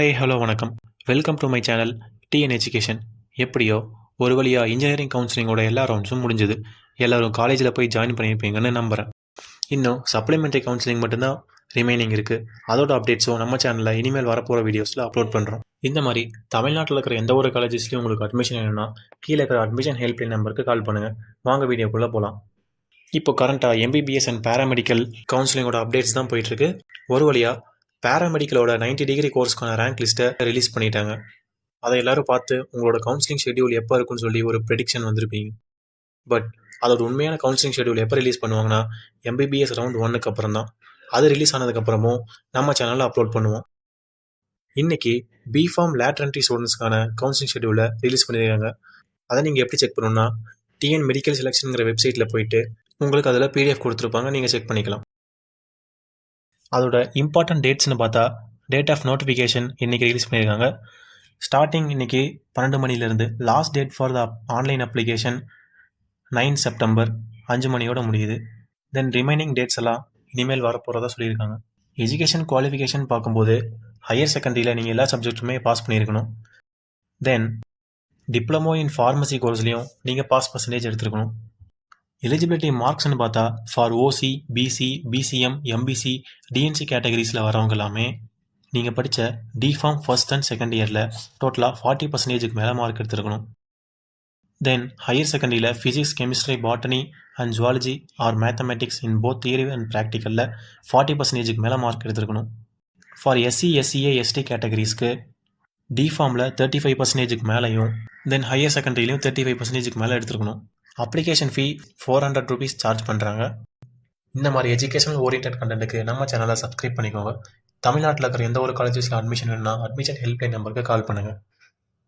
Hi hello வணக்கம். Welcome to my channel TN education. எப்படியோ ஒரு வழியாக இன்ஜினியரிங் கவுன்சிலிங்கோட எல்லா ரவுண்ட்ஸும் முடிஞ்சுது. எல்லோரும் காலேஜில் போய் ஜாயின் பண்ணியிருப்பீங்கன்னு நம்புகிறேன். இன்னும் சப்ளிமெண்ட்ரி கவுன்சிலிங் மட்டும்தான் ரிமைனிங் இருக்குது. அதோட அப்டேட்ஸும் நம்ம சேனலில் இனிமேல் வரப்போகிற வீடியோஸில் அப்லோட் பண்ணுறோம். இந்த மாதிரி தமிழ்நாட்டில் இருக்கிற எந்த ஒரு காலேஜஸ்லையும் உங்களுக்கு அட்மிஷன் வேணும்னா கீழே இருக்கிற அட்மிஷன் ஹெல்ப்லைன் நம்பருக்கு கால் பண்ணுங்கள். வாங்க வீடியோக்குள்ளே போகலாம். இப்போ கரண்ட்டாக எம்பிபிஎஸ் அண்ட் பேராமெடிக்கல் கவுன்சிலிங்கோட அப்டேட்ஸ் தான் போயிட்டுருக்கு. ஒரு வழியாக பேராமெடிக்கலோட 90 டிகிரி கோர்ஸ்க்கான ரேங்க் லிஸ்ட்டை ரிலீஸ் பண்ணிட்டாங்க. அதை எல்லாரும் பார்த்து உங்களோட கவுன்சிலிங் ஷெட்யூல் எப்போ இருக்குன்னு சொல்லி ஒரு ப்ரெடிக்ஷன் வந்திருப்பீங்க. பட் அதோட உண்மையான கவுன்சிலிங் ஷெட்யூல் எப்போ ரிலீஸ் பண்ணுவாங்கன்னா எம்பிபிஎஸ் ரவுண்ட் 1க்கு அப்புறம் தான். அது ரிலீஸ் ஆனதுக்கப்புறமும் நம்ம சேனலில் அப்லோட் பண்ணுவோம். இன்னைக்கு பிஃபார்ம் லேட்டர் என்ட்ரி ஸ்டூடெண்ட்ஸ்க்கான கவுன்சிலிங் ஷெட்யூலை ரிலீஸ் பண்ணியிருக்காங்க. அதை நீங்கள் எப்படி செக் பண்ணணும்னா டிஎன் மெடிக்கல் செலெக்ஷனுங்கிற வெப்சைட்டில் போயிட்டு உங்களுக்கு அதில் பிடிஎஃப் கொடுத்துருப்பாங்க, நீங்கள் செக் பண்ணிக்கலாம். அதோட இம்பார்ட்டன்ட் டேட்ஸ்னு பார்த்தா டேட் ஆஃப் நோட்டிஃபிகேஷன் இன்றைக்கி ரிலீஸ் பண்ணியிருக்காங்க. ஸ்டார்டிங் இன்றைக்கி 12 மணிலேருந்து last date for the online application 9 September 5 மணியோட முடியுது. தென் ரிமைனிங் டேட்ஸ் எல்லாம் இனிமேல் வரப்போகிறதா சொல்லியிருக்காங்க. எஜுகேஷன் குவாலிஃபிகேஷன் பார்க்கும்போது ஹையர் செகண்டரியில் நீங்கள் எல்லா சப்ஜெக்ட்டுமே பாஸ் பண்ணியிருக்கணும். தென் டிப்ளமோ இன் ஃபார்மசி கோர்ஸ்லேயும் நீங்கள் பாஸ் பர்சன்டேஜ் எடுத்துருக்கணும். எலிஜிபிலிட்டி மார்க்ஸ்னு பார்த்தா for OC, BC, BCM, MBC, DNC கேட்டகரிஸில் வரவங்க எல்லாமே நீங்கள் படித்த டிஃபார்ம் ஃபர்ஸ்ட் அண்ட் செகண்ட் இயரில் டோட்டலாக 40% மேலே மார்க் எடுத்துருக்கணும். தென் ஹையர் செகண்டரியில் physics, chemistry, botany and zoology or mathematics in both theory and ப்ராக்டிக்கலில் 40% மேலே மார்க் எடுத்துருக்கணும். ஃபார் எஸ்சி, எஸ்சிஏ, எஸ்டி கேட்டகரிஸ்க்கு டிஃபார்மில் 35% மேலேயும் தென் ஹையர் செகண்டரிலையும் 35% மேலே எடுத்துருக்கணும். அப்ளிகேஷன் ஃபீ 400 rupees சார்ஜ் பண்ணுறாங்க. இந்த மாதிரி எஜுகேஷனல் ஓரியன்ட் கண்டென்ட்டுக்கு நம்ம சேனலை சப்ஸ்கிரைப் பண்ணிக்கோங்க. தமிழ்நாட்டில் இருக்கிற எந்த ஒரு காலேஜஸில் அட்மிஷன் வேணும்னா அட்மிஷன் ஹெல்ப்லைன் நம்பருக்கு கால் பண்ணுங்கள்.